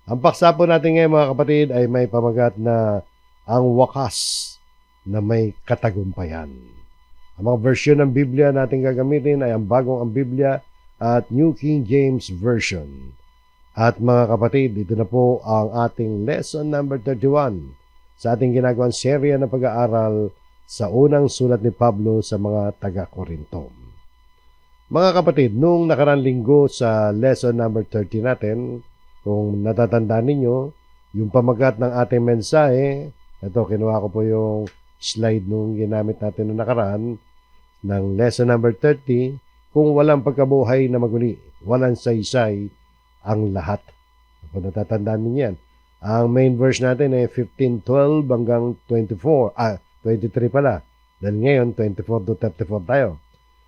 Ang paksa po natin ngayon mga kapatid ay may pamagat na ang wakas na may katagumpayan. Ang mga version ng Biblia natin gagamitin ay ang Bagong ang Biblia at New King James Version. At mga kapatid, ito na po ang ating lesson number 31 sa ating ginagawang serya ng pag-aaral sa unang sulat ni Pablo sa mga taga-Korinto. Mga kapatid, nung nakarang linggo sa lesson number 30 natin, kung natatandaan ninyo, yung pamagat ng ating mensahe, ito, kinuha ko po yung slide nung ginamit natin nung nakaraan, ng lesson number 30, kung walang pagkabuhay na maguli, walang saysay ang lahat. Kung natatandaan ninyo yan. Ang main verse natin ay 15:12 hanggang 23 pala. Dahil ngayon, 24 to 34 tayo.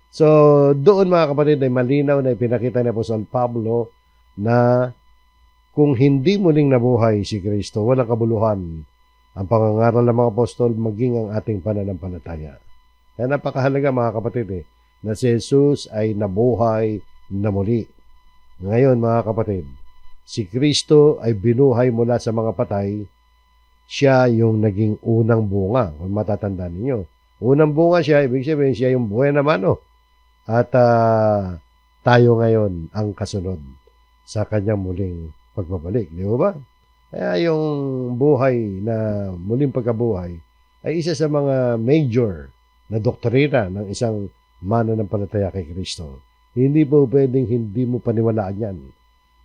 So, doon mga kapatid ay malinaw na ipinakita ni Apostol Pablo na kung hindi muling nabuhay si Kristo, walang kabuluhan ang pangangaral ng mga apostol maging ang ating pananampalataya. Kaya napakahalaga mga kapatid na si Jesus ay nabuhay na muli. Ngayon mga kapatid, si Kristo ay binuhay mula sa mga patay. Siya yung naging unang bunga. Kung matatandaan ninyo. Unang bunga siya, ibig sabihin siya yung buhay na mano. At tayo ngayon ang kasunod sa kanyang muling pagbabalik. Di ba? Kaya yung buhay na muling pagkabuhay ay isa sa mga major na doktrina ng isang mananampalataya kay Kristo. Hindi po pwedeng hindi mo paniwalaan yan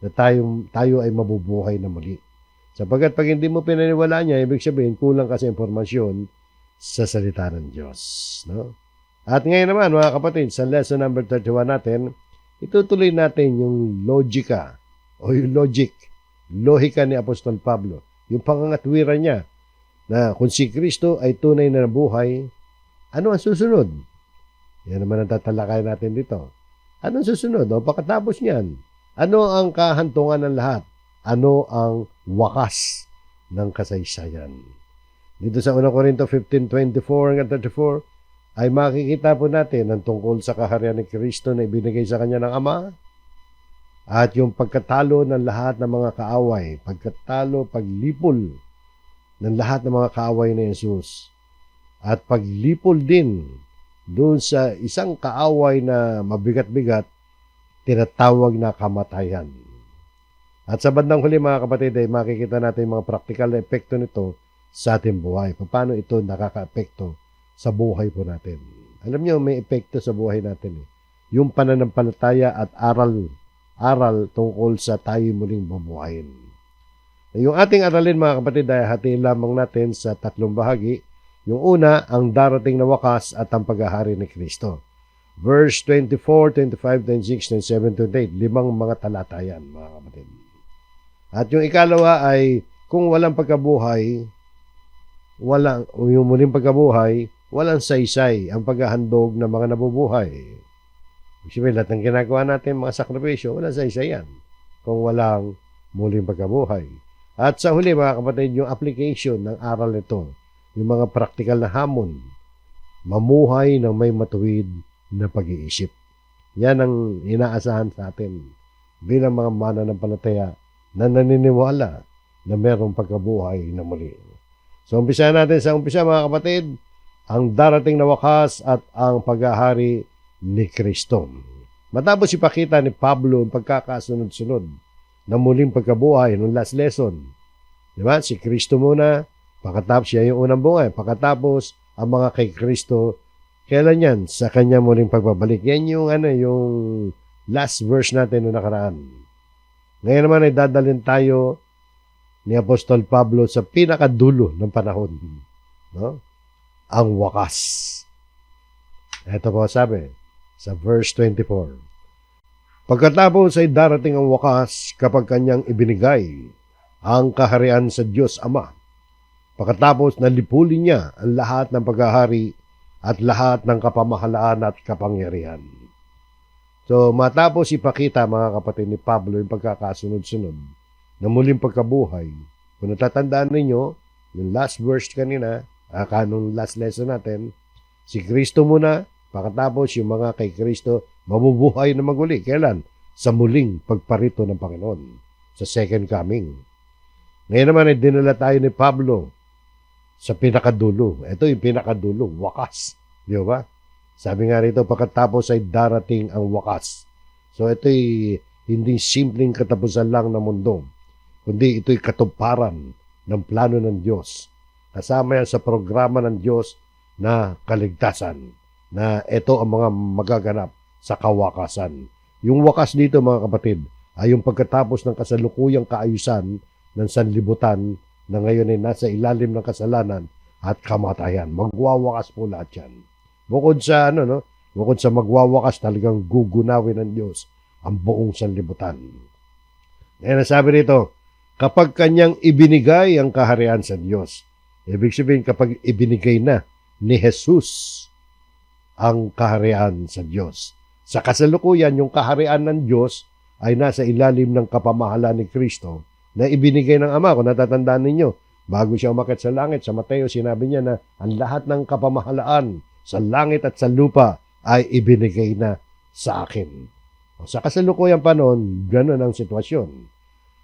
na tayo ay mabubuhay na muli. Sapagkat pag hindi mo pinaniwalaan niya, ibig sabihin kulang ka sa impormasyon sa salita ng Diyos. No? At ngayon naman mga kapatid, sa lesson number 31 natin, itutuloy natin yung logika o yung lohika ni Apostol Pablo. Yung pangangatwiran niya na kung si Kristo ay tunay na nabuhay, ano ang susunod? Yan naman ang tatalakayan natin dito. Anong susunod? O pagkatapos niyan, ano ang kahantungan ng lahat? Ano ang wakas ng kasaysayan? Dito sa 1 Corinto 15:24 hanggang 34 ay makikita po natin ang tungkol sa kaharian ni Kristo na ibinigay sa kanya ng Ama at yung pagkatalo ng lahat ng mga kaaway, paglipol ng lahat ng mga kaaway ni Jesus at paglipol din doon sa isang kaaway na mabigat-bigat, tinatawag na kamatayan. At sa bandang huli mga kapatid ay makikita natin mga praktikal na epekto nito sa ating buhay. Paano ito nakaka-epekto sa buhay po natin? Alam niyo, may epekto sa buhay natin. Yung pananampalataya at aral tungkol sa tayo muling bubuhayin. Yung ating aralin mga kapatid ay hatiin lamang natin sa tatlong bahagi. Yung una, ang darating na wakas at ang paghahari ni Kristo. Verse 24, 25, 26, 27, 28. 5 mga talata yan, mga kapatid. At yung ikalawa ay, kung walang pagkabuhay, yung muling pagkabuhay, walang saysay ang paghahandog ng mga nabubuhay. Sabihin, lahat ng ginagawa natin, mga sakripisyo, walang saysay yan kung walang muling pagkabuhay. At sa huli, mga kapatid, yung application ng aral nito, yung mga praktikal na hamon, mamuhay ng may matuwid na pag-iisip. Yan ang inaasahan sa atin bilang mga mananampalataya na naniniwala na mayroong pagkabuhay na muli. So, umpisahan natin sa umpisa mga kapatid, ang darating na wakas at ang paghahari ni Kristo. Matapos ipakita ni Pablo ang pagkakasunod-sunod na muling pagkabuhay noong last lesson. Diba? Si Kristo muna, pagkatapos siya yung unang buhay. Pagkatapos, ang mga kay Kristo, kailan yan? Sa kanya muling pagbabalik. Yan yung, yung last verse natin noong nakaraan. Ngayon naman ay dadalhin tayo ni Apostol Pablo sa pinakadulo ng panahon. No? Ang wakas. Ito po sabi sa verse 24. Pagkatapos ay darating ang wakas kapag kanyang ibinigay ang kaharian sa Diyos Ama. Pagkatapos nalipulin niya ang lahat ng paghahari at lahat ng kapamahalaan at kapangyarihan. So matapos ipakita mga kapatid ni Pablo yung pagkakasunod-sunod na muling pagkabuhay. Kung natatandaan ninyo, yung last verse kanina, kanong last lesson natin, si Kristo muna, pagkatapos yung mga kay Kristo, mabubuhay na maguli. Kailan? Sa muling pagparito ng Panginoon. Sa second coming. Ngayon naman ay dinala tayo ni Pablo sa pinakadulo. Ito yung pinakadulo, wakas. Di ba? Sabi nga rito, pagkatapos ay darating ang wakas. So ito'y hindi simpleng katapusan lang ng mundo, kundi ito'y katuparan ng plano ng Diyos. Kasama yan sa programa ng Diyos na kaligtasan, na ito ang mga magaganap sa kawakasan. Yung wakas dito, mga kapatid, ay yung pagkatapos ng kasalukuyang kaayusan ng sanlibutan na ngayon ay nasa ilalim ng kasalanan at kamatayan. Magwawakas po lahat yan. Bukod sa bukod sa magwawakas, talagang gugunawin ng Diyos ang buong sanlibutan. Kaya nasabi rito, kapag kanyang ibinigay ang kaharian sa Diyos, ibig sabihin kapag ibinigay na ni Jesus ang kaharian sa Diyos. Sa kasalukuyan, yung kaharian ng Diyos ay nasa ilalim ng kapamahalan ni Kristo na ibinigay ng Ama. Kung natatandaan ninyo, bago siya umakyat sa langit, sa Mateo, sinabi niya na ang lahat ng kapamahalaan sa langit at sa lupa ay ibinigay na sa akin. Sa kasalukuyang panahon, gano'n ang sitwasyon.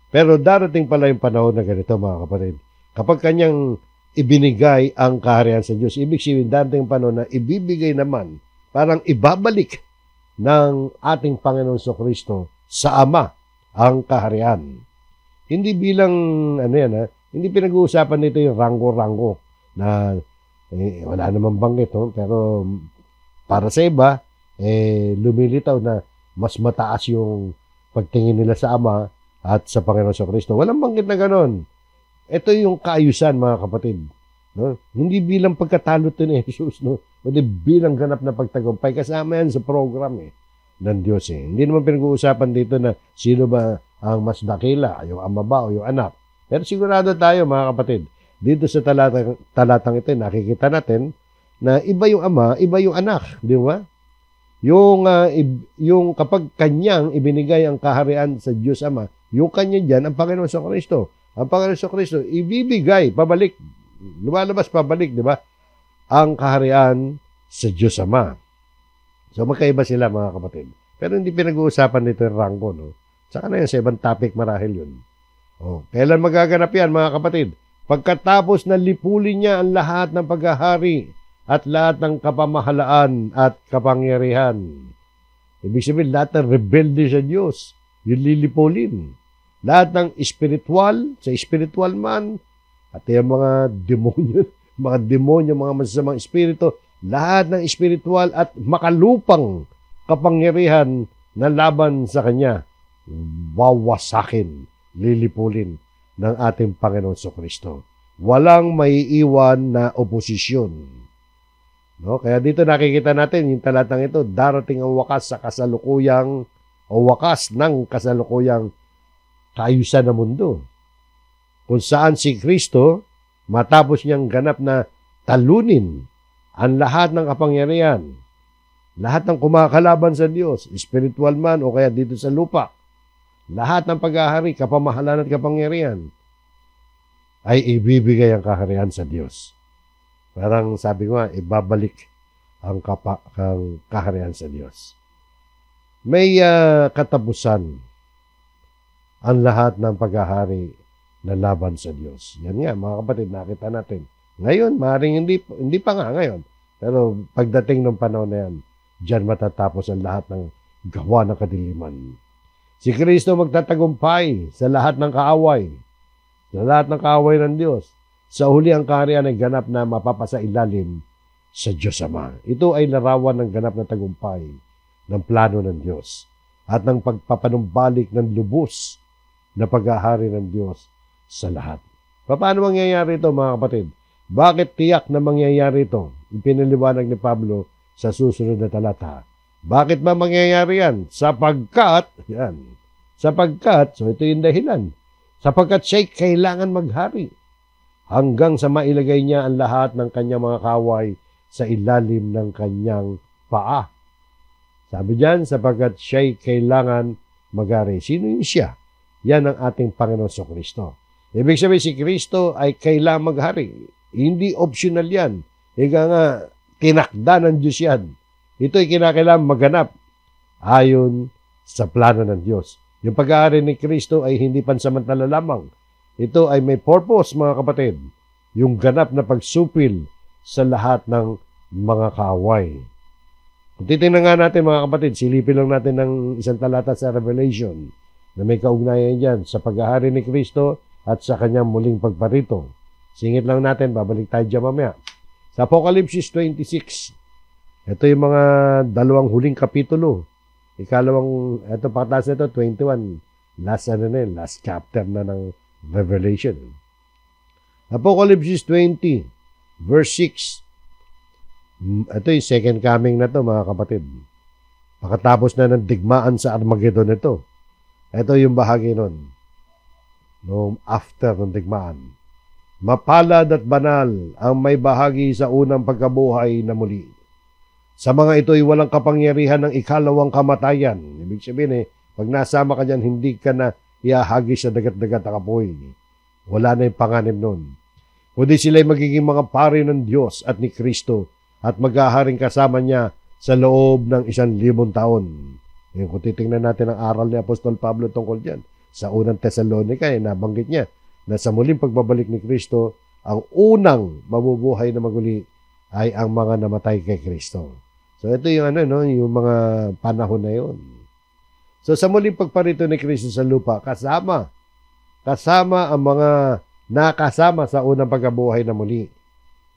Pero darating pala yung panahon na ganito, mga kapatid. Kapag kanyang ibinigay ang kaharian sa Diyos, ibig sabihin darating yung panahon na ibibigay naman, parang ibabalik ng ating Panginoon Kristo sa Ama ang kaharian. Hindi bilang, hindi pinag-uusapan nito yung rango-rango na wala namang banggit, pero para sa iba, lumilitaw na mas mataas yung pagtingin nila sa Ama at sa Panginoon Kristo. Walang banggit na ganon. Ito yung kaayusan, mga kapatid. No? Hindi bilang pagkatalo ito ni Jesus, kundi bilang ganap na pagtagumpay. Kasama yan sa program ng Diyos. Hindi naman pinag-uusapan dito na sino ba ang mas dakila, yung Ama ba o yung anak. Pero sigurado tayo, mga kapatid, dito sa talatang ito, nakikita natin na iba yung Ama, iba yung anak. Di ba? Yung kapag kanyang ibinigay ang kaharian sa Diyos Ama, yung kanya dyan, ang Panginoon Kristo. Ang Panginoon Kristo, ibibigay, pabalik, lumalabas pabalik, di ba? Ang kaharian sa Diyos Ama. So magkaiba sila, mga kapatid. Pero hindi pinag-uusapan dito yung ranggo, Saka na yun, sa ibang topic marahil yun. Kailan magaganap yan, mga kapatid? Pagkatapos na lipulin niya ang lahat ng paghahari at lahat ng kapamahalaan at kapangyarihan. Ibig sabihin, lahat ng rebelde sa Diyos, yung lilipulin. Lahat ng spiritual, sa spiritual man, at yung mga demonyo, mga masasamang espiritu, lahat ng spiritual at makalupang kapangyarihan na laban sa Kanya, wawasakin, lilipulin ng ating Panginoon Kristo. Walang maiiwan na oposisyon. Kaya dito nakikita natin, yung talatang ito, darating ang wakas sa kasalukuyang, o wakas ng kasalukuyang kaayusan ng mundo. Kung saan si Kristo, matapos niyang ganap na talunin ang lahat ng kapangyarihan, lahat ng kumakalaban sa Diyos, spiritual man o kaya dito sa lupa, lahat ng pag-ahari, kapamahalan at kapangyarihan, ay ibibigay ang kaharian sa Diyos. Parang sabi ko nga, ibabalik ang kaharian sa Diyos. May katapusan ang lahat ng pag-ahari na laban sa Diyos. Yan nga, mga kapatid, nakita natin. Ngayon, maaaring hindi pa nga ngayon. Pero pagdating ng panahon na yan, diyan matatapos ang lahat ng gawa ng kadiliman. Si Kristo magtatagumpay sa lahat ng kaaway. Sa lahat ng kaaway ng Diyos. Sa huli ang kaharian ay ganap na mapapasailalim sa Diyos Ama. Ito ay larawan ng ganap na tagumpay ng plano ng Diyos at ng pagpapanumbalik ng lubos na pag-ahari ng Diyos sa lahat. Paano mangyayari ito, mga kapatid? Bakit tiyak na mangyayari ito? Ipinaliwanag ni Pablo sa susunod na talata. Bakit ba mangyayari yan? Sapagkat, so ito yung dahilan. Sapagkat siya'y kailangan maghari hanggang sa mailagay niya ang lahat ng kanyang mga kaway sa ilalim ng kanyang paa. Sabi diyan, sapagkat siya'y kailangan maghari. Sino yung siya? Yan ang ating Panginoon Kristo. Ibig sabihin, si Kristo ay kailangan maghari. Hindi optional yan. Ika nga, tinakda ng Diyos yan. Ito ay kinakailangan maganap ayon sa plano ng Diyos. Yung pag-aari ni Kristo ay hindi pansamantala lamang. ito ay may purpose, mga kapatid. Yung ganap na pagsupil sa lahat ng mga kaaway. Kung titingnan nga natin, mga kapatid, silipin lang natin ng isang talata sa Revelation na may kaugnayan dyan sa paghahari ni Kristo at sa kanyang muling pagparito. Singit lang natin, babalik tayo dyan mamaya. Sa Apocalypse 26, ito yung mga dalawang huling kapitulo. Ito pataas na ito, 21. Last chapter na ng Revelation. Apocalypse 20, verse 6. Ito yung second coming na to, mga kapatid. Pagkatapos na ng digmaan sa Armageddon ito. Ito yung bahagi nun. No, after ng digmaan. Mapalad at banal ang may bahagi sa unang pagkabuhay na muli. Sa mga ito ay walang kapangyarihan ng ikalawang kamatayan. Ibig sabihin pag nasama ka dyan, hindi ka na iahagis sa dagat-dagat na kapoy. Wala na yung panganib nun. Kundi sila'y magiging mga pari ng Diyos at ni Kristo at maghaharing kasama niya sa loob ng 1,000 taon. Kung titingnan natin ang aral ni Apostol Pablo tungkol dyan, sa unang Thessalonica, nabanggit niya na sa muling pagbabalik ni Kristo, ang unang mabubuhay na maguli ay ang mga namatay kay Kristo. So ito yung yung mga panahon na yun. So sa muling pagparito ni Kristo sa lupa, kasama ang mga nakasama sa unang pagkabuhay na muli.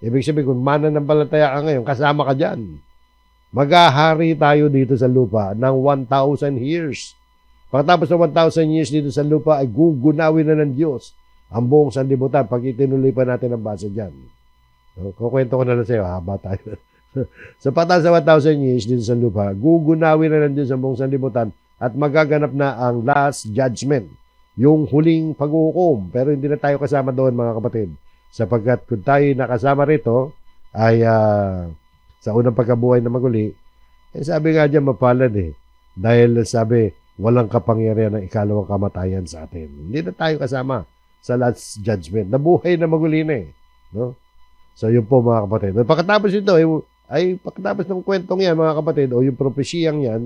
Ibig sabihin, kung mananampalataya ka ngayon, kasama ka dyan. Maghahari tayo dito sa lupa ng 1,000 years. Pagkatapos ng 1,000 years dito sa lupa, ay gugunawin na ng Diyos ang buong sanlibutan pag itinuloy pa natin ang basa dyan. So, kukwento ko na lang sa'yo, haba tayo. So, pagkatapos ng 1,000 years dito sa lupa, gugunawin na ng Diyos ang buong sanlibutan at magaganap na ang last judgment, yung huling paghuhukom. Pero hindi na tayo kasama doon, mga kapatid. Sapagkat kung tayo nakasama rito, ay sa unang pagkabuhay na maguli, sabi nga dyan, mapalad Dahil sabi, walang kapangyarihan ng ikalawang kamatayan sa atin. Hindi na tayo kasama sa last judgment. Nabuhay na maguli na no? So, yun po, mga kapatid. Pagkatapos ito, ay pagkatapos ng kwentong yan, mga kapatid, o yung propesiyang yan,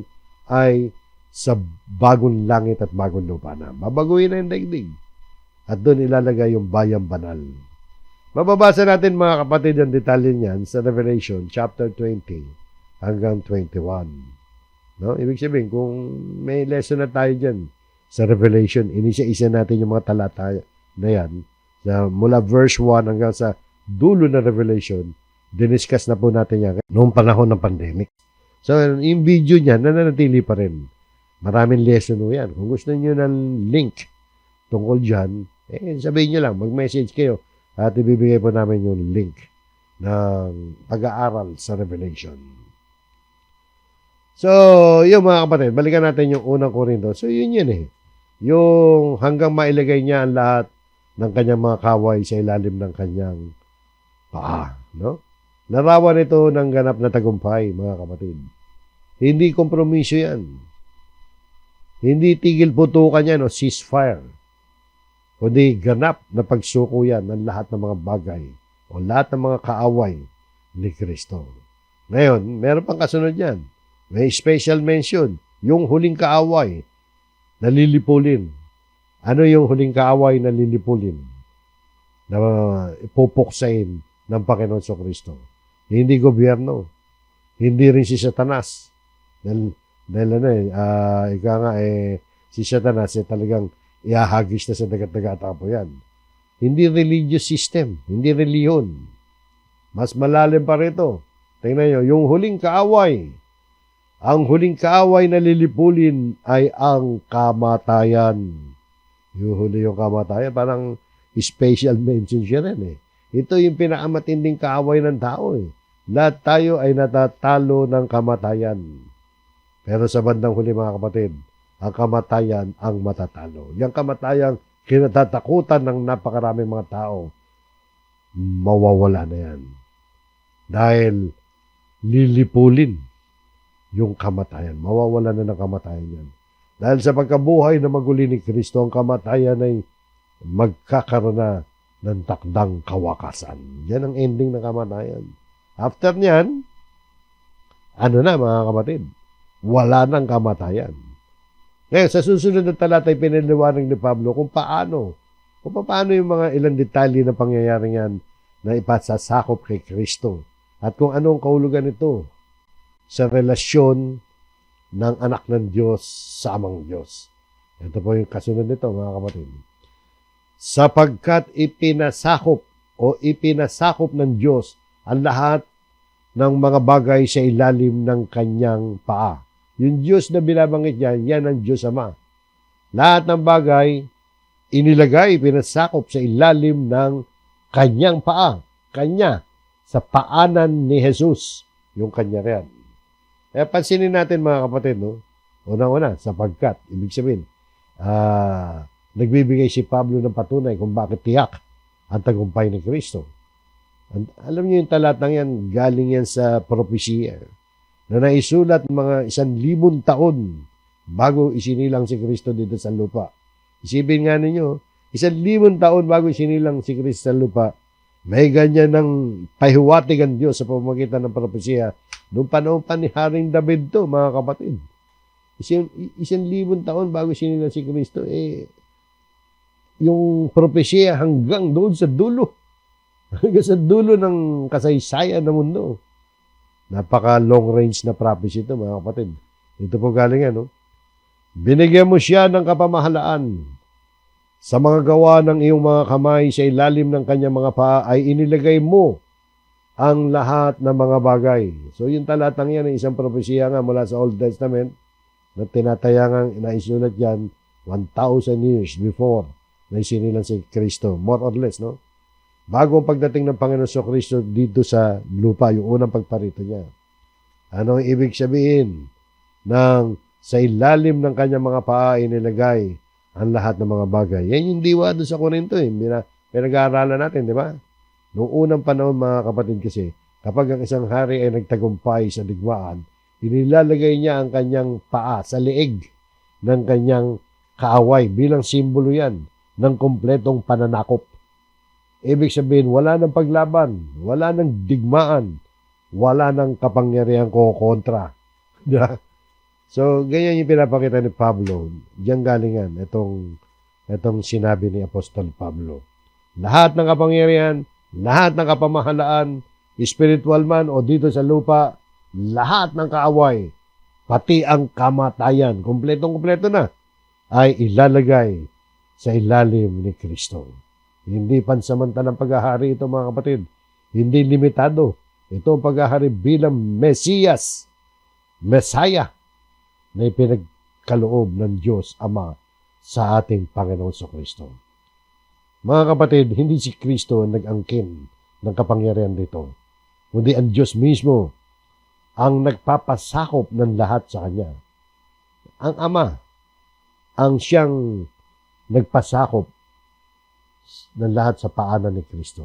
ay sa bagong langit at bagong lupa na. Babaguhin na yung daigdig. At doon ilalagay yung bayang banal. Mababasa natin, mga kapatid, ang detalye niyan sa Revelation chapter 20 hanggang 21. No? Ibig sabihin, kung may lesson na tayo dyan sa Revelation, inisa-isa natin yung mga talata na yan. Mula verse 1 hanggang sa dulo na Revelation, diniscuss na po natin yan noong panahon ng pandemic. So, yung video niya, nananatili pa rin. Maraming lesson mo yan. Kung gusto niyo ng link tungkol dyan, sabihin niyo lang, mag-message kayo at ibibigay po namin yung link ng pag-aaral sa Revelation. So, yung mga kapatid, balikan natin yung unang Korinto. So, yun yung hanggang mailagay niya ang lahat ng kanyang mga kaway sa ilalim ng kanyang paa. No? Larawan ito ng ganap na tagumpay, mga kapatid. Hindi kompromiso yan. Hindi tigil putukan yan o ceasefire. Kundi ganap na pagsuko yan ng lahat ng mga bagay o lahat ng mga kaaway ni Kristo. Ngayon, meron pang kasunod yan. May special mention, yung huling kaaway na lilipulin. Ano yung huling kaaway na lilipulin? Na ipupuksain ng Panginoon sa Kristo. Hindi gobyerno. Hindi rin si Satanas. Dahil si Satanas talagang ihahagis na sa dagat-dagat po yan. Hindi religious system. Hindi reliyon. Mas malalim pa rito. Tingnan nyo, yung huling kaaway. Ang huling kaaway na lilipulin ay ang kamatayan. Yung kamatayan, parang special mention siya rin Ito yung pinakamatinding kaaway ng tao Lahat tayo ay natatalo ng kamatayan. Pero sa bandang huli, mga kapatid, ang kamatayan ang matatalo. Yung kamatayan, kinatatakutan ng napakaraming mga tao, mawawala na yan. Dahil lilipulin yung kamatayan. Mawawala na ng kamatayan yan. Dahil sa pagkabuhay na maguli ni Kristo, ang kamatayan ay magkakaroon na ng takdang kawakasan. Yan ang ending ng kamatayan. After niyan, ano na, mga kapatid? Wala nang kamatayan. Ngayon, sa susunod na talata ay pinaliwanag ni Pablo kung paano kung paano yung mga ilang detalye na pangyayari yan na ipasasakop kay Kristo at kung anong kahulugan nito sa relasyon ng anak ng Diyos sa amang Diyos. Ito po yung kasunod nito, mga kapatid. Sapagkat ipinasakop ng Diyos ang lahat ng mga bagay sa ilalim ng kanyang paa. Yung Diyos na binabanggit niya, yan ang Diyos Ama. Lahat ng bagay, pinasakop sa ilalim ng kanyang paa. Kanya, sa paanan ni Jesus, yung kanya riyan. Kaya pansinin natin mga kapatid, no? Unang-una, sapagkat, ibig sabihin, nagbibigay si Pablo ng patunay kung bakit tiyak ang tagumpay ni Kristo. Alam niyo yung talatang yan, galing yan sa propesya na naisulat mga 1,000 taon bago isinilang si Kristo dito sa lupa. Isipin nga ninyo, 1,000 taon bago isinilang si Kristo sa lupa, may ganyan ng pahiwatig ang Diyos sa pamamagitan ng propesya. Noong panahon pa ni Haring David to, mga kapatid. 1,000 taon bago isinilang si Kristo, yung propesya hanggang doon sa dulo. Hanggang sa dulo ng kasaysayan ng mundo. Napaka long range na prophecy ito, mga kapatid. Ito po galing yan, no? Binigyan mo siya ng kapamahalaan. Sa mga gawa ng iyong mga kamay sa ilalim ng kanyang mga paa ay inilagay mo ang lahat ng mga bagay. So yung talatang yan ay isang propesya nga mula sa Old Testament na tinatayangang naisulat yan 1,000 years before na isinilang si Kristo. More or less, no? Bago ang pagdating ng Panginoon sa Kristo dito sa lupa, yung unang pagparito niya. Ano ang ibig sabihin ng sa ilalim ng kanyang mga paa inilagay ang lahat ng mga bagay? Yan yung diwa doon sa Korinto. Pinag-aaralan natin, di ba? Noong unang panahon, mga kapatid, kasi kapag ang isang hari ay nagtagumpay sa digmaan, inilalagay niya ang kanyang paa sa leeg ng kanyang kaaway bilang simbolo yan ng kumpletong pananakop. Ibig sabihin, wala ng paglaban, wala ng digmaan, wala ng kapangyarihan ko kontra. So, ganyan yung pinapakita ni Pablo. Diyan galingan, itong sinabi ni Apostol Pablo. Lahat ng kapangyarihan, lahat ng kapamahalaan, spiritual man o dito sa lupa, lahat ng kaaway, pati ang kamatayan, kumpletong-kumpleto na, ay ilalagay sa ilalim ni Kristo. Hindi pansamantalang paghahari ito, mga kapatid. Hindi limitado. Ito ang paghahari bilang Mesiyas, Messiah, na ipinagkaloob ng Diyos Ama sa ating Panginoon sa Kristo. Mga kapatid, hindi si Kristo ang nag-angkin ng kapangyarihan dito, kundi ang Diyos mismo ang nagpapasakop ng lahat sa Kanya. Ang Ama ang siyang nagpasakop ng lahat sa paanan ni Kristo.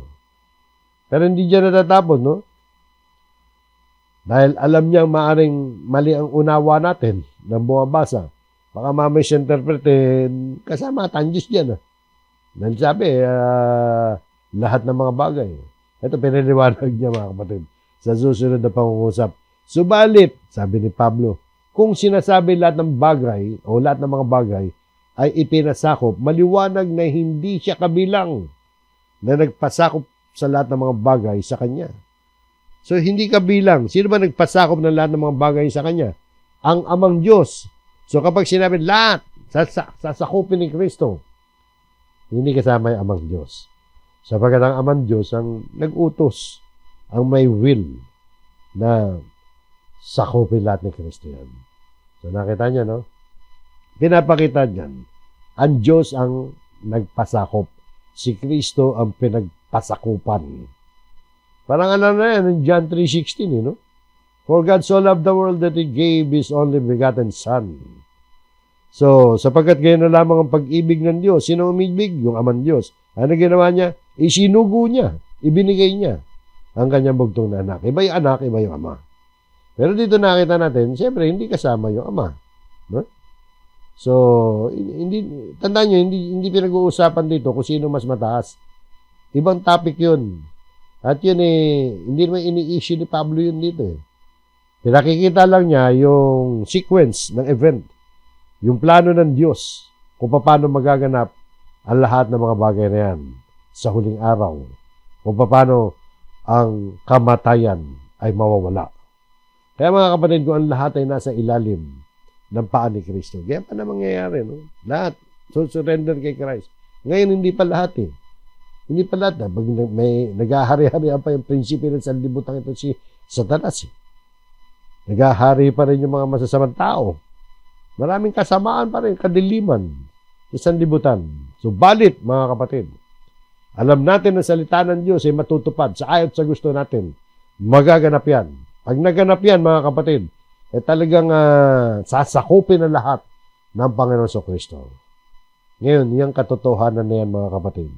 Pero hindi dyan natatapos, no? Dahil alam niyang maaring mali ang unawa natin ng bumabasa. Baka mamay siya interpretin, kasama ang Diyos dyan. Dahil sabi, lahat ng mga bagay. Ito pinaliwanag niya, mga kapatid, sa susunod na pangungusap. Subalit, sabi ni Pablo, kung sinasabi lahat ng bagay o lahat ng mga bagay ay ipinasakop, maliwanag na hindi siya kabilang na nagpasakop sa lahat ng mga bagay sa Kanya. So, hindi kabilang. Sino ba nagpasakop ng lahat ng mga bagay sa Kanya? Ang Amang Diyos. So, kapag sinabi lahat, sasakupin ni Kristo, hindi kasama yung Amang Diyos. Sapagkat ang Amang Diyos ang nag-utos, ang may will na sakupin lahat ni Kristo yan. So, nakita niyo, no? Pinapakita niyan, ang Diyos ang nagpasakop. Si Kristo ang pinagpasakupan. Parang ano na yan, in John 3:16, no? For God so loved the world that He gave His only begotten Son. So, sapagkat ganyan na lamang ang pag-ibig ng Diyos. Sino umibig? Yung Amang Diyos. Ano ginawa niya? Isinugo niya. Ibinigay niya ang kanyang bugtong na anak. Iba yung anak, iba yung ama. Pero dito nakita natin, siyempre, hindi kasama yung ama. No? So, tandaan nyo, hindi pinag-uusapan dito kung sino mas mataas. Ibang topic yun. At yun hindi naman ini-issue ni Pablo yun dito Pinakikita lang niya yung sequence ng event. Yung plano ng Diyos kung paano magaganap ang lahat ng mga bagay na yan sa huling araw. Kung paano ang kamatayan ay mawawala. Kaya mga kapatid, kung ang lahat ay nasa ilalim ng paa ni Kristo, kaya pa na mangyayari, no? Lahat, surrender kay Christ. Ngayon, hindi pa lahat eh. Hindi pa lahat. Pag may naghahari-harihan pa yung prinsipyo ng sanlibutan ito si Satanas eh. Naghahari pa rin yung mga masasamang tao. Maraming kasamaan pa rin, kadiliman sa sanlibutan. Subalit, mga kapatid, alam natin na salita ng Diyos ay matutupad sa ayot sa gusto natin. Magaganap yan. Pag naganap yan, mga kapatid, talagang sasakupin ang lahat ng Panginoon sa Kristo. Ngayon, yung katotohanan na yan, mga kapatid,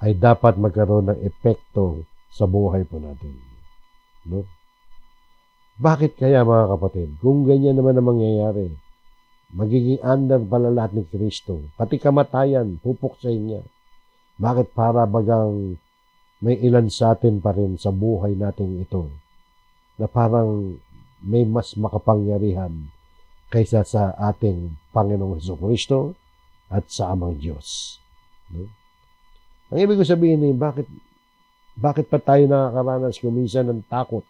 ay dapat magkaroon ng epekto sa buhay po natin. No? Bakit kaya, mga kapatid? Kung ganyan naman ang mangyayari, magiging under pala lahat ni Kristo. Pati kamatayan, pupuksain niya. Bakit para bagang may ilan sa atin pa rin sa buhay nating ito na parang may mas makapangyarihan kaysa sa ating Panginoong Jesucristo at sa Amang Diyos. No? Ang ibig ko sabihin ay bakit pa tayo nakakaranas kuminsan ng takot?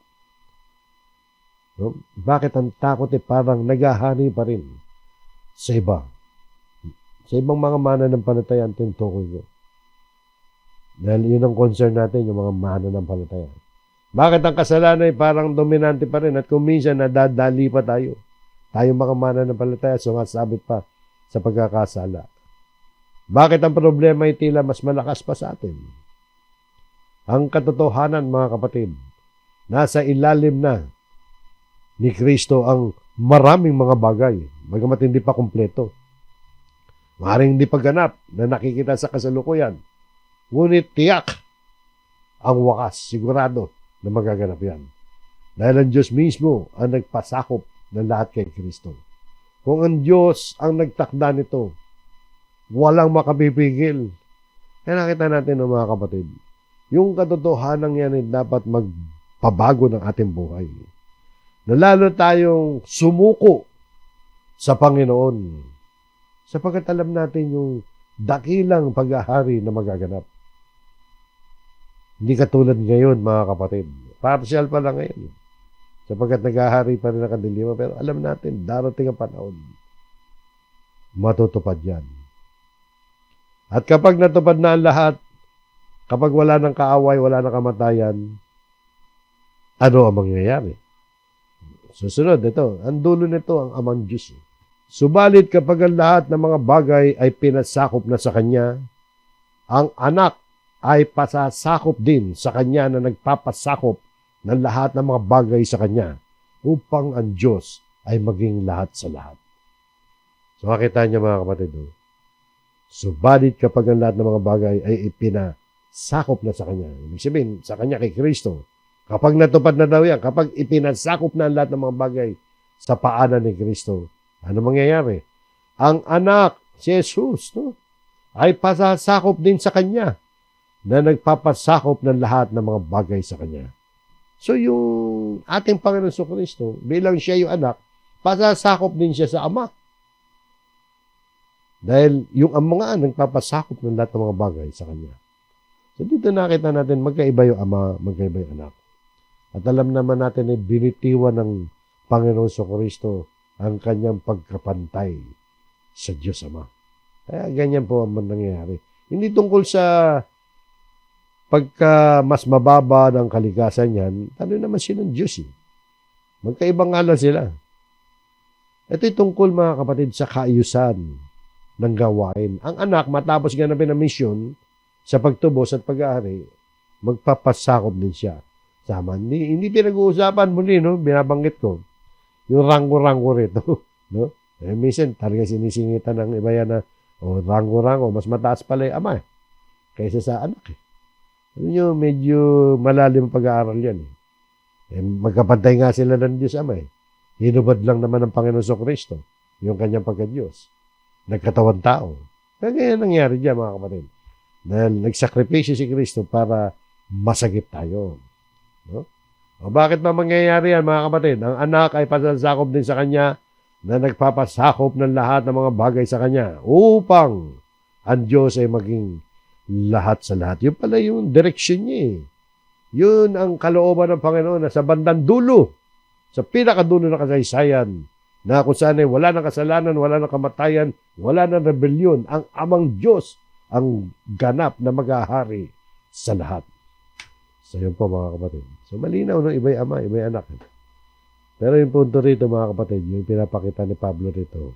No? Bakit ang takot ay parang naghahari pa rin sa iba? Sa ibang mga mananampalataya ang tinutukoy ko. Dahil yun ang concern natin, yung mga mananampalataya. Bakit ang kasalanan ay parang dominante pa rin at kung minsan nadadali pa tayo? Tayo mga mananampalataya, sumasabit pa sa pagkakasala. Bakit ang problema ay tila mas malakas pa sa atin? Ang katotohanan, mga kapatid, nasa ilalim na ni Kristo ang maraming mga bagay, bagamat hindi pa kumpleto. Maaaring hindi pa ganap na nakikita sa kasalukuyan. Ngunit tiyak ang wakas, sigurado na magaganap yan. Dahil ang Diyos mismo ang nagpasakop ng lahat kay Kristo. Kung ang Diyos ang nagtakda nito, walang makapipigil. Kaya nakita natin mga kapatid, yung katotohanan yan ay dapat magpabago ng ating buhay. Na lalo tayong sumuko sa Panginoon. Sapagkat alam natin yung dakilang paghahari na magaganap. Hindi katulad ngayon, mga kapatid. Partial pa lang ngayon. Sapagkat naghahari pa rin ang kadiliman. Pero alam natin, darating ang panahon. Matutupad yan. At kapag natupad na ang lahat, kapag wala ng kaaway, wala ng kamatayan, ano ang mangyayari? Susunod, ito. Ang dulo nito, ang Amang Diyos. Subalit kapag ang lahat ng mga bagay ay pinasakop na sa Kanya, ang anak ay pasasakop din sa Kanya na nagpapasakop ng lahat ng mga bagay sa Kanya upang ang Diyos ay maging lahat sa lahat. So makita niyo mga kapatid, subalit kapag ang lahat ng mga bagay ay ipinasakop na sa Kanya, ibig sabihin sa Kanya kay Kristo, kapag natupad na daw yan, kapag ipinasakop na ang lahat ng mga bagay sa paanan ni Kristo, ano mangyayari? Ang anak, si Jesus, ay pasasakop din sa Kanya na nagpapasakop ng lahat ng mga bagay sa Kanya. So yung ating Panginoon Jesucristo, bilang siya yung anak, pasasakop din siya sa Ama. Dahil yung mga nagpapasakop ng lahat ng mga bagay sa Kanya. So dito nakita natin magkaiba yung Ama, magkaiba yung anak. At alam naman natin ay binitiwan ng Panginoon Jesucristo ang Kanyang pagkapantay sa Diyos Ama. Kaya ganyan po ang nangyayari. Hindi tungkol sa pagka mas mababa ng kalikasan yan, ano naman silang Diyos eh. Magkaibang ngalan sila. Ito'y tungkol mga kapatid sa kaayusan ng gawain. Ang anak, matapos ganapin ang misyon sa pagtubos at pag-aari, magpapasakop din siya. Sama. Hindi pinag-uusapan muli, no? Binabanggit ko. Yung rango-rango rito. No? Minsan, talaga sinisingitan ng iba yan na rango-rango, mas mataas pala yung ama kaysa sa anak eh. Ano nyo, medyo malalim pag-aaral yan eh. Magkapantay nga sila ng Diyos Ama eh. Hinubad lang naman ng Panginoon Jesucristo yung kanyang pagka-Diyos. Nagkatawan tao. Kaya ganyan nangyari dyan mga kapatid. Dahil nagsakripisyo si Kristo para masagip tayo. No? O bakit ba mangyayari yan mga kapatid? Ang anak ay pasasakop din sa kanya na nagpapasakop ng lahat ng mga bagay sa kanya upang ang Diyos ay maging lahat sa lahat. Yun pala yung direksyon niya eh. Yun ang kalooban ng Panginoon na sa bandang dulo, sa pinakadulo ng kasaysayan, na kung saan ay wala ng kasalanan, wala ng kamatayan, wala ng rebellion, ang amang Diyos ang ganap na mag-ahari sa lahat. So yun po mga kapatid. So malinaw no, iba'y ama, iba'y anak. Pero yung punto rito mga kapatid, yung pinapakita ni Pablo rito,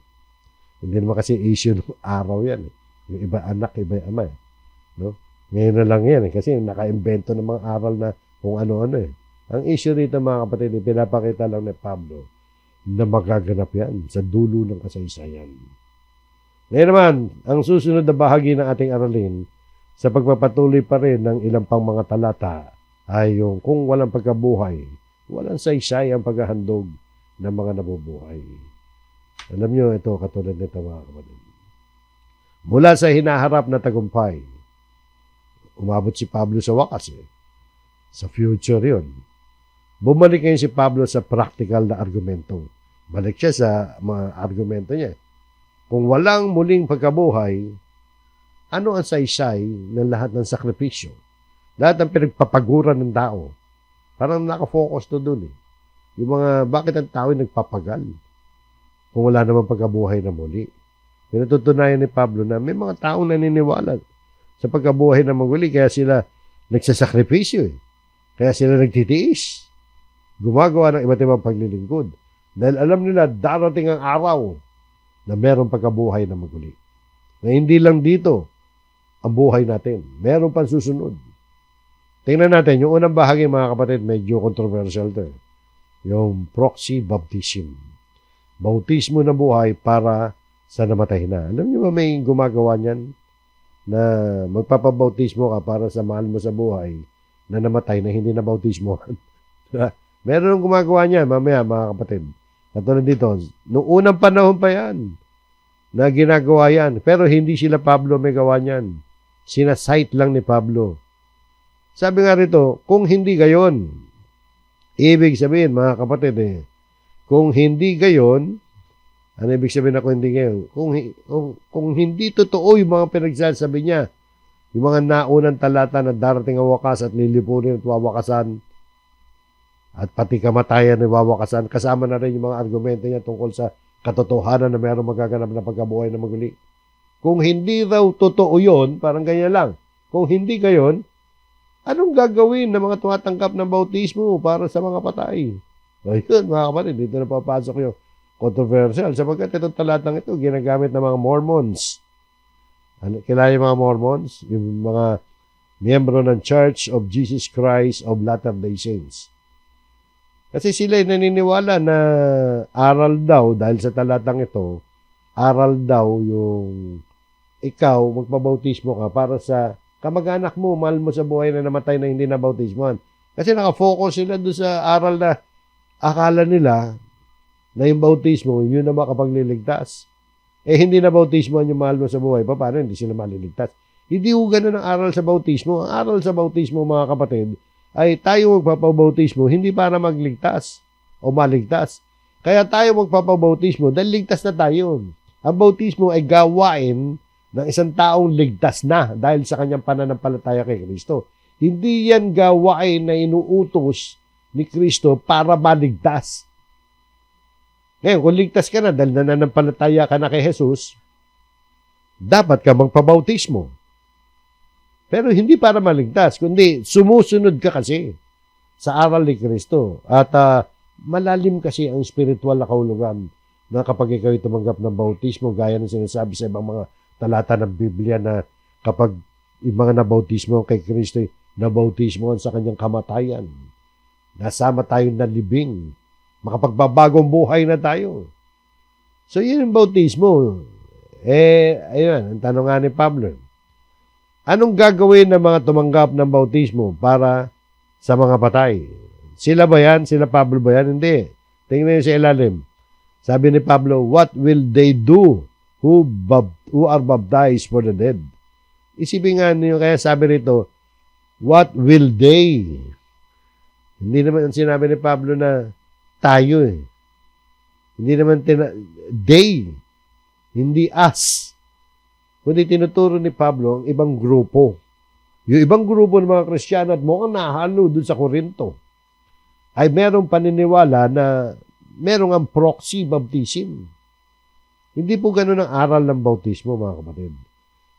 hindi naman kasi issue ng araw yan. Yung iba anak, iba'y ama. No? Ngayon na lang yan kasi naka-invento ng mga aral na kung ano-ano eh. Ang issue rito mga kapatid, pinapakita lang ni Pablo na magaganap yan sa dulo ng kasaysayan. Ngayon naman, ang susunod na bahagi ng ating aralin sa pagpapatuloy pa rin ng ilang pang mga talata ay yung kung walang pagkabuhay, walang saysay ang paghahandog ng mga nabubuhay. Alam nyo, ito katulad nito mga kapatid. Mula sa hinaharap na tagumpay, umabot si Pablo sa wakas eh. Sa future yun. Bumalik ngayon si Pablo sa practical na argumento. Balik siya sa mga argumento niya. Kung walang muling pagkabuhay, ano ang saysay ng lahat ng sakripisyo? Lahat ng pinagpapaguran ng tao. Parang nakafocus to dun eh. Yung mga, bakit ang tao nagpapagal? Kung wala naman pagkabuhay na muli. Pinatutunayan ni Pablo na may mga taong naniniwala sa pagkabuhay na muli, kaya sila nagsasakripisyo eh. Kaya sila nagtitiis. Gumagawa ng iba't ibang paglilingkod. Dahil alam nila, darating ang araw na merong pagkabuhay na maguli. Na hindi lang dito ang buhay natin. Meron pang susunod. Tingnan natin, yung unang bahagi mga kapatid, medyo controversial to eh. Yung proxy baptism. Bautismo na buhay para sa namatay na. Alam niyo ba may gumagawa niyan? Na magpapabautismo ka para sa mahal mo sa buhay na namatay na hindi na bautismo. Meron gumagawa niyan mamaya mga kapatid. Katulad dito, noong unang panahon pa yan na ginagawa yan. Pero hindi sila Pablo may gawa niyan. Sinasite lang ni Pablo. Sabi nga rito, kung hindi gayon, ibig sabihin mga kapatid kung hindi gayon, ano ibig sabihin na kung hindi gayon? Kung hindi totoo yung mga pinagsasabi niya, yung mga naunang talata na darating ang wakas at lilipunin at wawakasan, at pati kamatayan ay wawakasan, kasama na rin yung mga argumento niya tungkol sa katotohanan na mayroong magaganap na pagkabuhay na maguli. Kung hindi raw totoo yun, parang ganyan lang. Kung hindi gayon, anong gagawin ng mga tumatanggap ng bautismo para sa mga patay? Ayun, mga kapatid, dito na papasok yung controversial. Sapagkat itong talatang ito, ginagamit ng mga Mormons. Kilala yung mga Mormons? Yung mga miyembro ng Church of Jesus Christ of Latter-day Saints. Kasi sila ay naniniwala na aral daw, dahil sa talatang ito, aral daw yung ikaw, magpabautismo ka para sa kamag-anak mo, mahal mo sa buhay na namatay na hindi na bautismohan. Kasi nakafocus sila doon sa aral na akala nila na yung bautismo, yun na makapagliligtas. Hindi na bautismohan yung mahal mo sa buhay. Paano hindi sila maliligtas? Hindi ko ganun ang aral sa bautismo. Ang aral sa bautismo, mga kapatid, ay tayo magpapabautismo hindi para magligtas o maligtas. Kaya tayo magpapabautismo dahil ligtas na tayo. Ang bautismo ay gawain ng isang taong ligtas na dahil sa kanyang pananampalataya kay Kristo. Hindi yan gawain na inuutos ni Kristo para maligtas. Ngayon, kung ligtas ka na dahil nananampalataya ka na kay Jesus, dapat ka magpabautismo. Pero hindi para maligtas, kundi sumusunod ka kasi sa aral ni Kristo. At malalim kasi ang spiritual na kahulugan na kapag ikaw tumanggap ng bautismo, gaya ng sinasabi sa ibang mga talata ng Biblia na kapag yung mga nabautismo kay Kristo, nabautismo sa kanyang kamatayan. Nasama tayo na libing. Makapagbabagong buhay na tayo. So, yun yung bautismo. Ayun, ang tanong nga ni Pablo. Anong gagawin ng mga tumanggap ng bautismo para sa mga patay? Sila ba yan? Sila Pablo ba yan? Hindi. Tingnan nyo sa ilalim. Sabi ni Pablo, what will they do who are baptized for the dead? Isipin nga niyo, kaya sabi rito, what will they? Hindi naman sinabi ni Pablo na tayo eh. Hindi naman they. Hindi us. kundi tinuturo ni Pablo ang ibang grupo. Yung ibang grupo ng mga Kristiyano at mukhang nahalo dun sa Korinto ay merong paniniwala na merong ang proxy baptism. Hindi po ganun ang aral ng bautismo, mga kapatid.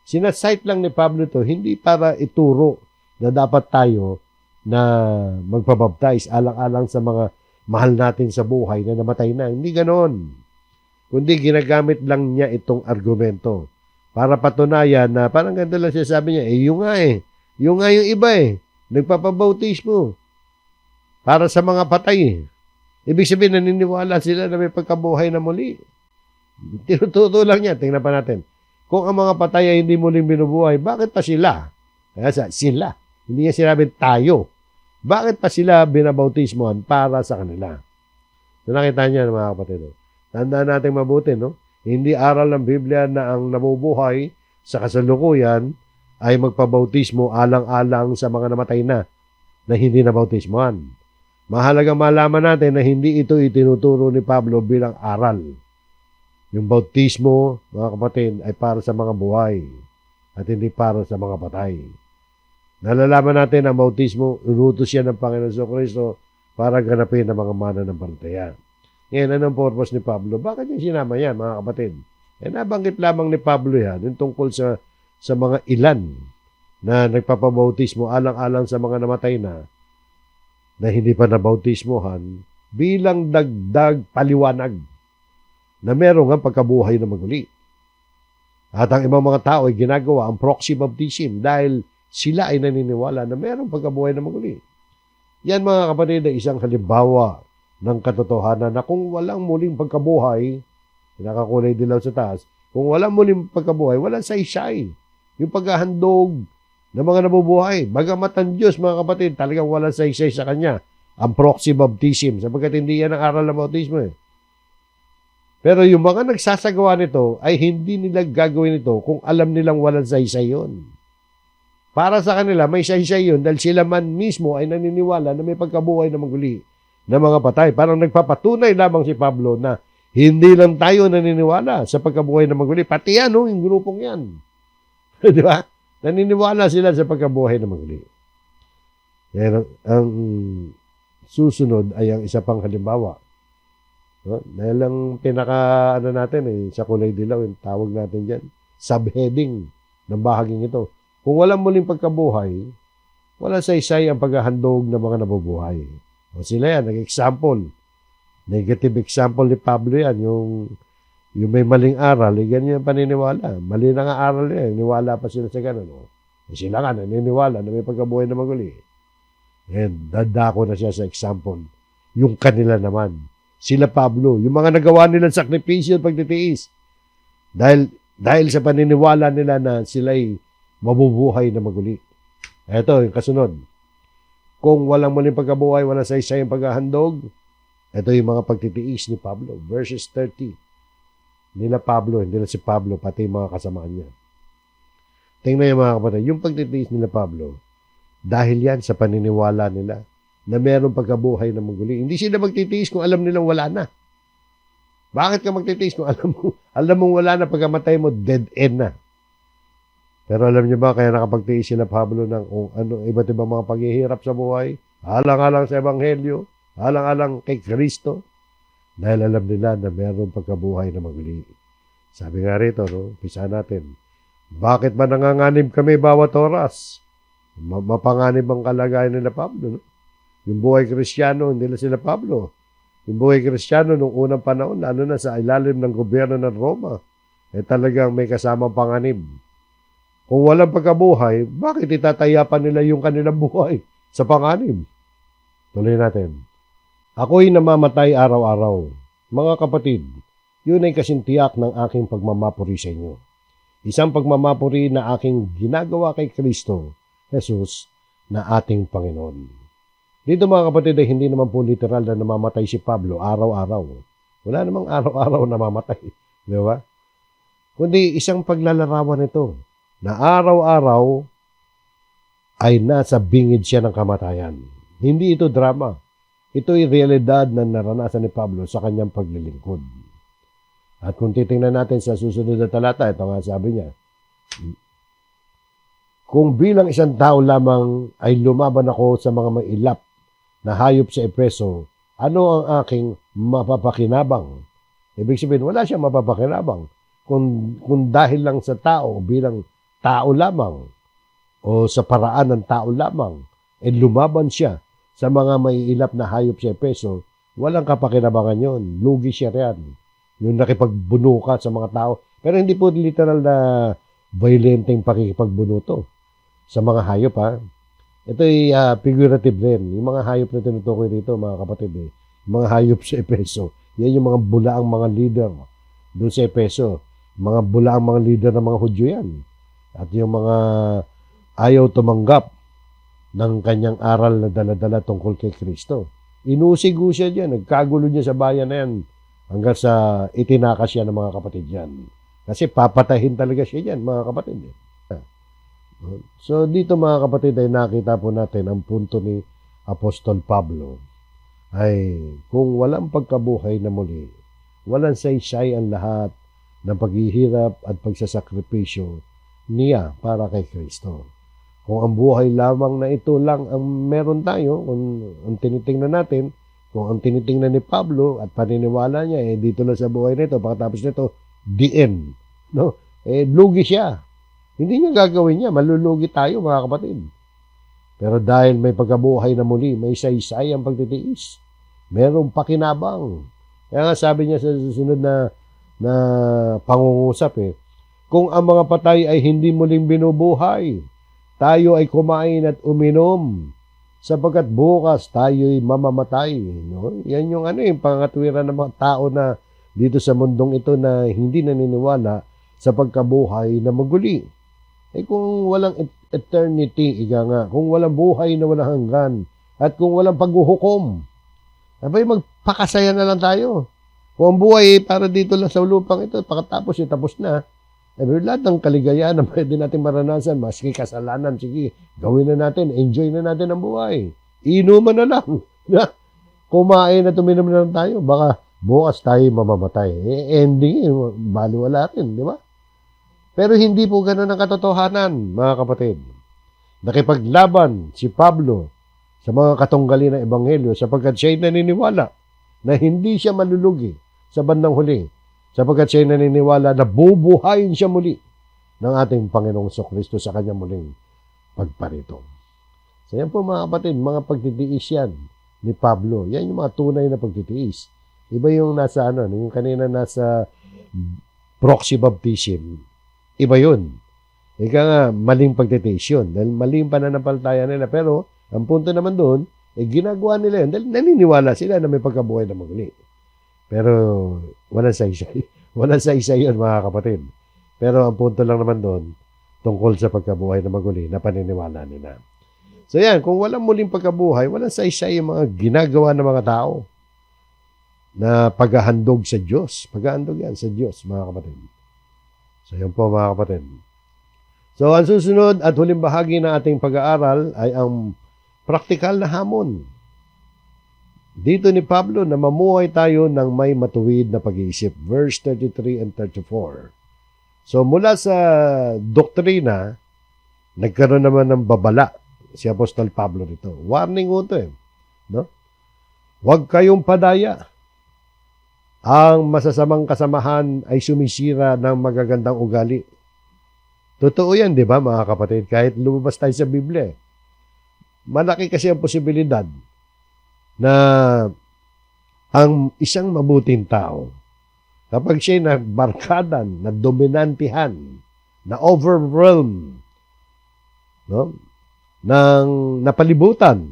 Sinasite lang ni Pablo to, hindi para ituro na dapat tayo na magpabaptize alang-alang sa mga mahal natin sa buhay na namatay na. Hindi ganon. Kundi ginagamit lang niya itong argumento para patunayan na parang ganda lang siya sabi niya, yung nga yung nga yung iba nagpapabautismo para sa mga patay. Ibig sabihin, naniniwala sila na may pagkabuhay na muli. Tinuturo lang niya. Tingnan pa natin. Kung ang mga patay ay hindi muling binubuhay, bakit pa sila? Kaya sila. Hindi niya sinabing tayo. Bakit pa sila binabautismohan para sa kanila? So nakita niya mga kapatid. Tandaan natin mabuti, no? Hindi aral ng Biblia na ang nabubuhay sa kasalukuyan ay magpabautismo alang-alang sa mga namatay na hindi nabautismohan. Mahalagang malaman natin na hindi ito itinuturo ni Pablo bilang aral. Yung bautismo, mga kapatid, ay para sa mga buhay at hindi para sa mga patay. Nalalaman natin ang bautismo, inutos yan ng Panginoon Jesucristo para ganapin ang mga mananampalataya. Ngayon, anong purpose ni Pablo? Bakit yung sinama yan, mga kapatid? Nabanggit lamang ni Pablo yan, yung tungkol sa mga ilan na nagpapabautismo alang-alang sa mga namatay na hindi pa nabautismohan bilang dagdag paliwanag na meron ang pagkabuhay na maguli. At ang ibang mga tao ay ginagawa ang proxy baptism dahil sila ay naniniwala na meron pagkabuhay na maguli. Yan mga kapatid ay isang halimbawa ng katotohanan na kung walang muling pagkabuhay, nakakulay dilaw sa taas, kung walang muling pagkabuhay, walang saysay. Yung paghahandog ng mga nabubuhay. Bagamat ang Diyos, mga kapatid, talagang walang saysay sa Kanya. Ang proxy baptism, sapagkat hindi yan ang aral ng bautismo. Pero yung mga nagsasagawa nito ay hindi nila gagawin ito kung alam nilang walang saysay yun. Para sa kanila, may saysay yun dahil sila man mismo ay naniniwala na may pagkabuhay na maguli ng mga patay. Parang nagpapatunay lamang si Pablo na hindi lang tayo naniniwala sa pagkabuhay na maguli. Pati yan, yung grupong yan. Di ba? Naniniwala sila sa pagkabuhay na maguli. Kaya ang susunod ay ang isa pang halimbawa. Dahil ang natin sa kulay dilaw, yung tawag natin dyan, subheading ng bahaging ito. Kung walang muling pagkabuhay, wala saysay ang paghahandog ng mga nabubuhay. O sila yan, nag-example. Negative example ni Pablo yan, yung may maling aral, ganyan yung paniniwala. Mali na nga aral niya, niwala pa sila sa ganun. Sila nga, naniniwala na may pagkabuhay na maguli. And dadako na siya sa example. Yung kanila naman. Sila Pablo, yung mga nagawa nilang sakripisyo at pagtitiis. Dahil sa paniniwala nila na sila'y mabubuhay na maguli. Ito, yung kasunod. Kung walang muling pagkabuhay, walang saysay ang paghahandog, ito yung mga pagtitiis ni Pablo. Verses 30. Nila Pablo, hindi na si Pablo, pati yung mga kasamaan niya. Tingnan yung mga kapatid, yung pagtitiis nila Pablo, dahil yan sa paniniwala nila na mayroong pagkabuhay na maguli. Hindi sila magtitiis kung alam nilang wala na. Bakit ka magtitiis kung alam mong wala na, pagkamatay mo, dead end na. Pero alam niyo ba, kaya nakapagtiis sila Pablo ng iba't ibang mga paghihirap sa buhay, alang-alang sa Ebanghelyo, alang-alang kay Kristo, dahil alam nila na mayroong pagkabuhay na maguli. Sabi nga rito, pisa natin, bakit ba nanganganib kami bawat oras? Mapanganib ang kalagayan nila Pablo. Yung buhay Kristiyano, hindi na sila Pablo. Yung buhay Kristiyano nung unang panahon, lalo na sa ilalim ng gobyerno ng Roma, talagang may kasamang panganib. Kung walang pagkabuhay, bakit itataya pa nila yung kanilang buhay sa panganib? Tuloy natin. Ako'y namamatay araw-araw. Mga kapatid, yun ay kasintiyak ng aking pagmamapuri sa inyo. Isang pagmamapuri na aking ginagawa kay Kristo, Jesus, na ating Panginoon. Dito mga kapatid ay hindi naman po literal na namamatay si Pablo araw-araw. Wala namang araw-araw namamatay. Di ba? Kundi isang paglalarawan ito na araw-araw ay nasa bingid siya ng kamatayan. Hindi ito drama. Ito'y realidad na naranasan ni Pablo sa kanyang paglilingkod. At kung titingnan natin sa susunod na talata, ito nga sabi niya, Kung bilang isang tao lamang ay lumaban ako sa mga mailap na hayop sa Epeso, ano ang aking mapapakinabang? Ibig sabihin, wala siyang mapapakinabang. Kung dahil lang sa tao, bilang tao lamang, o sa paraan ng tao lamang, lumaban siya sa mga maiilap na hayop sa Epeso, walang kapakinabangan yon. Lugi siya riyan. Yung nakipagbuno ka sa mga tao. Pero hindi po literal na violenteng pakikipagbuno to sa mga hayop, ha. Ito ay figurative rin. Yung mga hayop na tinutukoy dito, mga kapatid, yung mga hayop sa Epeso, yan yung mga bulaang mga leader doon sa Epeso. Mga bulaang mga leader ng mga Hudyo yan. At yung mga ayaw tumanggap ng kanyang aral na dala-dala tungkol kay Kristo. Inusigo siya dyan, nagkagulo niya sa bayan na yan hanggang sa itinakas siya ng mga kapatid yan. Kasi papatahin talaga siya dyan, mga kapatid. So dito, mga kapatid, ay nakita po natin ang punto ni Apostol Pablo ay kung walang pagkabuhay na muli, walang saysay ang lahat ng paghihirap at pagsasakripisyo niya para kay Kristo. Kung ang buhay lamang na ito lang ang meron tayo, kung ang tinitingnan natin, kung ang tinitingnan ni Pablo at paniniwala niya, dito lang sa buhay nito, pagkatapos nito, the end. No? Lugi siya. Hindi niya gagawin niya, malulugi tayo, mga kapatid. Pero dahil may pagkabuhay na muli, may saysay ang pagtitiis. Merong pakinabang. Kaya nga sabi niya sa susunod na pangungusap, kung ang mga patay ay hindi muling binubuhay, tayo ay kumain at uminom, sapagkat bukas tayo'y mamamatay. No? Yan yung pangatwiran ng mga tao na dito sa mundong ito na hindi naniniwala sa pagkabuhay na maguli. Kung walang eternity, kung walang buhay na walang hanggan, at kung walang paghuhukom, abay magpakasaya na lang tayo. Kung ang buhay para dito lang sa lupang ito, pagkatapos tapos na, lahat ng kaligayahan na pwede natin maranasan, maski kasalanan, sige, gawin na natin, enjoy na natin ang buhay. Inuman na lang. Kumain at uminom na lang tayo, baka bukas tayo mamamatay. Ending, baliwala rin, di ba? Pero hindi po ganun ang katotohanan, mga kapatid. Nakipaglaban si Pablo sa mga katunggali ng Ebanghelyo sapagkat siya'y naniniwala na hindi siya malulugi sa bandang huli, sapagkat siya'y naniniwala na bubuhayin siya muli ng ating Panginoong Kristo sa kanyang muling pagparito. So yan po, mga kapatid, mga pagtitiis yan ni Pablo. Yan yung mga tunay na pagtitiis. Iba yung nasa yung kanina nasa proxy baptism. Iba yun. Ika nga, maling pagtitiis yun. Dahil maling pananampalataya nila. Pero, ang punto naman doon, ginagawa nila yun. Dahil naniniwala sila na may pagkabuhay na maguli. Pero, walang saysay. Walang saysay yun, mga kapatid. Pero, ang punto lang naman doon, tungkol sa pagkabuhay na maguli, na paniniwala nila. So, yan. Kung walang muling pagkabuhay, walang saysay yung mga ginagawa ng mga tao na paghahandog sa Diyos. Paghahandog yan sa Diyos, mga kapatid. So, yan po, mga kapatid. So, ang susunod at huling bahagi ng ating pag-aaral ay ang praktikal na hamon. Dito ni Pablo na mamuhay tayo ng may matuwid na pag-iisip. Verse 33 and 34. So, mula sa doktrina, nagkaroon naman ng babala si Apostol Pablo dito. Warning ho ito no? Huwag kayong padaya. Ang masasamang kasamahan ay sumisira ng magagandang ugali. Totoo yan, di ba, mga kapatid? Kahit lumabas tayo sa Biblia. Malaki kasi ang posibilidad na ang isang mabuting tao, kapag siya'y nagbarkadan, na dominantihan, na overwhelmed, no? ng napalibutan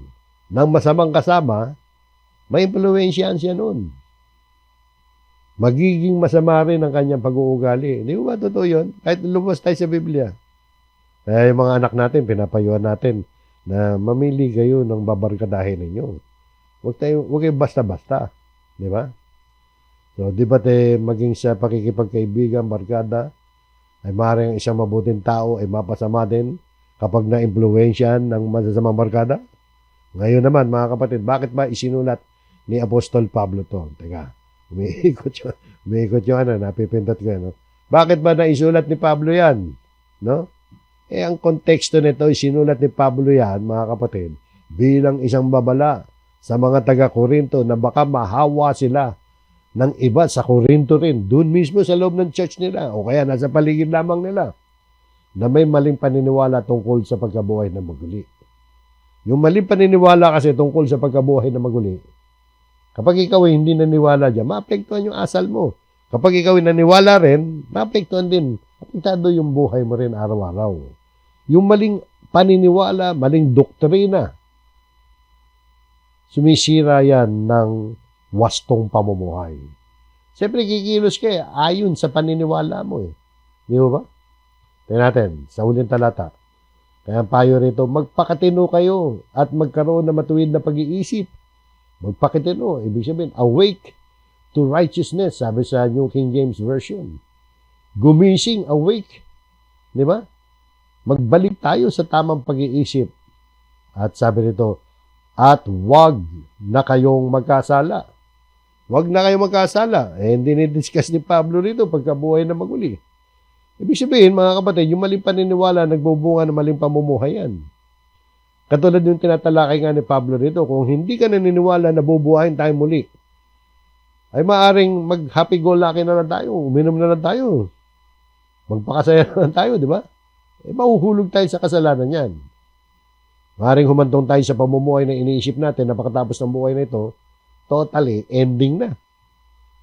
ng masamang kasama, may impluwensyahan siya noon. Magiging masama rin ang kanyang pag-uugali. Hindi ba totoo yun? Kahit lumabas tayo sa Biblia. Kaya yung mga anak natin, pinapayuhan natin na mamili kayo ng babarkadahin ninyo. Huwag kayo basta-basta. Di ba? So, di ba maging sa pakikipagkaibigan, barkada, ay maaaring isang mabuting tao ay mapasama din kapag na-impluwensyahan ng masasamang barkada? Ngayon naman, mga kapatid, bakit ba isinulat ni Apostol Pablo to? Teka. Umiikot yung napipindot ko yan. No? Bakit ba naisulat ni Pablo yan? No? Ang konteksto nito ay sinulat ni Pablo yan, mga kapatid, bilang isang babala sa mga taga-Korinto na baka mahawa sila ng iba sa Korinto rin, doon mismo sa loob ng church nila, o kaya nasa paligid lamang nila, na may maling paniniwala tungkol sa pagkabuhay na maguli. Yung maling paniniwala kasi tungkol sa pagkabuhay na maguli, kapag ikaw ay hindi naniwala dyan, maapektuhan yung asal mo. Kapag ikaw ay naniwala rin, maapektuhan din. Apektado yung buhay mo rin araw-araw. Yung maling paniniwala, maling doktrina, sumisira yan ng wastong pamumuhay. Siyempre, kikilos ka ayon sa paniniwala mo. Di ba? Tingnan natin, sa huling talata. Kaya ang payo rito, magpakatino kayo at magkaroon ng matuwid na pag-iisip. Magpakatino, ibig sabihin, awake to righteousness, sabi sa New King James Version. Gumising, awake. Di ba? Magbalik tayo sa tamang pag-iisip. At sabi nito, at wag na kayong magkasala. Wag na kayong magkasala. Hindi ni-discuss ni Pablo rito pagkabuhay na maguli. Ibig sabihin, mga kapatid, yung maling paniniwala, nagbubunga ng maling pamumuhay yan. Katulad yung tinatalakay nga ni Pablo rito, kung hindi ka naniniwala na bubuhayin tayo muli, ay maaring mag-happy-go-lucky na lang tayo, uminom na lang tayo, magpakasaya na lang tayo, di ba? Mahuhulog tayo sa kasalanan yan. Maaaring humantong tayo sa pamumuhay na iniisip natin na pagkatapos ng buhay na ito, totally ending na.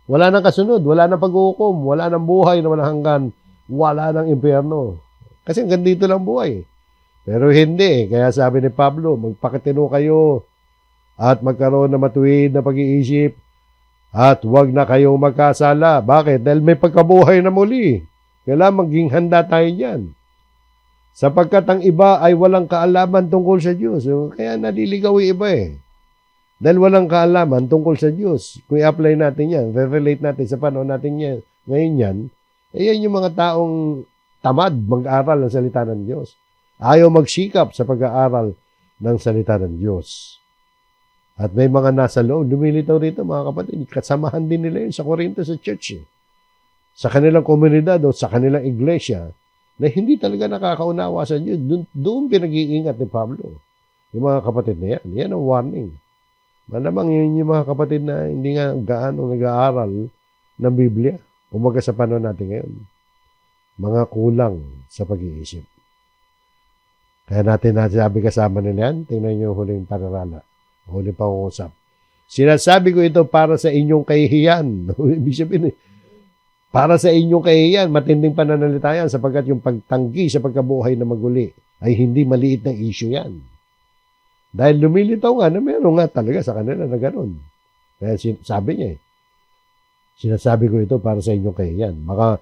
Wala nang kasunod, wala nang pag-uukom, wala nang buhay na walang hanggan, wala nang impyerno. Kasi hanggang dito lang buhay. Pero hindi. Kaya sabi ni Pablo, magpakatino kayo at magkaroon ng matuwid na pag-iisip at huwag na kayong magkasala. Bakit? Dahil may pagkabuhay na muli. Kailangan maging handa tayo dyan. Sapagkat ang iba ay walang kaalaman tungkol sa Diyos. Kaya naliligaw yung iba Dahil walang kaalaman tungkol sa Diyos. Kung i-apply natin yan, re-relate natin sa panahon natin yan, ngayon yan, yan yung mga taong tamad mag-aral ng salita ng Diyos. Ayaw magsikap sa pag-aaral ng salita ng Diyos. At may mga nasa loob, lumilitaw rito mga kapatid, kasamahan din nila yun sa Corinto sa church. Sa kanilang komunidad o sa kanilang iglesia, na hindi talaga nakakaunawa sa Diyos. Doon pinag-iingat ni Pablo. Yung mga kapatid na yan. Yan ang warning. Malamang yun yung mga kapatid na hindi nga gaano nag-aaral ng Biblia. Umaga sa panahon natin ngayon. Mga kulang sa pag-iisip. Kaya natin sabi kasama nila yan. Tingnan nyo yung huling pararala. Huling pangungusap. Sinasabi ko ito para sa inyong kahihiyan. Ibig sabihin para sa inyong kahihiyan, matinding pananalita yan sapagkat yung pagtanggi sa pagkabuhay na maguli ay hindi maliit na issue yan. Dahil lumilitaw nga na meron nga talaga sa kanila na gano'n. Kaya sabi niya sinasabi ko ito para sa inyong kahihiyan. Baka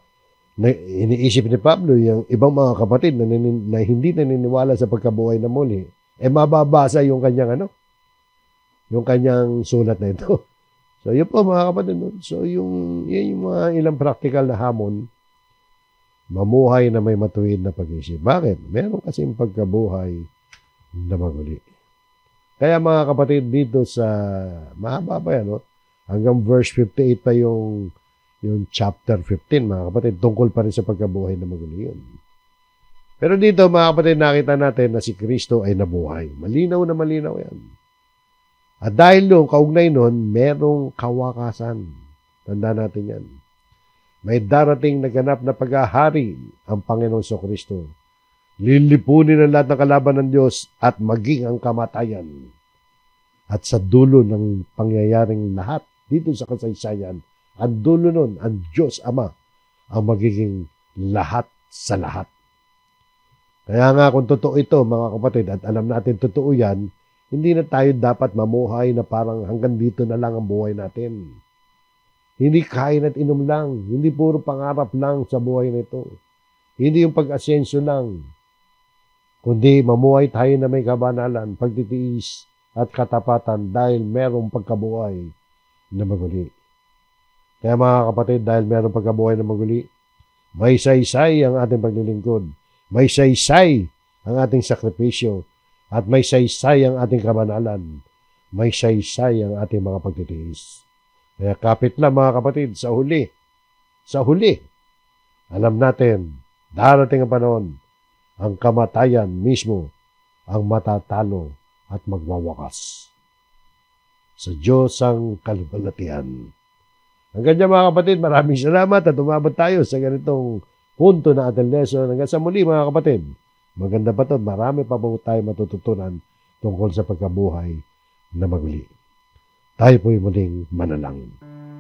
iniisip ni Pablo yung ibang mga kapatid na hindi naniniwala sa pagkabuhay na muli, mababasa yung kanyang yung kanyang sulat na ito. So, yun po mga kapatid. So, yan yung mga ilang practical na hamon, mamuhay na may matuwid na pag-isip. Bakit? Meron kasing pagkabuhay na maguli. Kaya mga kapatid, dito sa, mahaba pa yan, hanggang verse 58 pa yung chapter 15, mga kapatid, tungkol pa rin sa pagkabuhay na maguli yun. Pero dito, mga kapatid, nakita natin na si Kristo ay nabuhay. Malinaw na malinaw yan. At dahil doon, kaugnay noon, merong kawakasan. Tanda natin yan. May darating na ganap na paghahari ang Panginoon Kristo. Lilipunin ang lahat ng kalaban ng Diyos at maging ang kamatayan. At sa dulo ng pangyayaring lahat, dito sa kasaysayan, ang dulo noon, ang Diyos Ama, ang magiging lahat sa lahat. Kaya nga kung totoo ito, mga kapatid, at alam natin totoo yan, hindi na tayo dapat mamuhay na parang hanggang dito na lang ang buhay natin. Hindi kain at inom lang. Hindi puro pangarap lang sa buhay na ito. Hindi yung pag-asenso lang. Kundi mamuhay tayo na may kabanalan, pagtitiis at katapatan dahil merong pagkabuhay na maguli. Kaya mga kapatid, dahil merong pagkabuhay na maguli, may saysay ang ating paglilingkod. May saysay ang ating sakripisyo. At may saysay ang ating kabanalan. May saysay ang ating mga pagtitiis. Kaya kapit lang mga kapatid, sa huli, alam natin Darating ang panahon, ang kamatayan mismo ang matatalo at magwawakas. Sa Diyos ang kaluwalhatian. Hanggang dyan mga kapatid, maraming salamat at umabot tayo sa ganitong punto na ating lesson. Hanggang sa muli mga kapatid, maganda pa ito, marami pa po tayo matututunan tungkol sa pagkabuhay na maguli. Tayo po'y muling manalangin.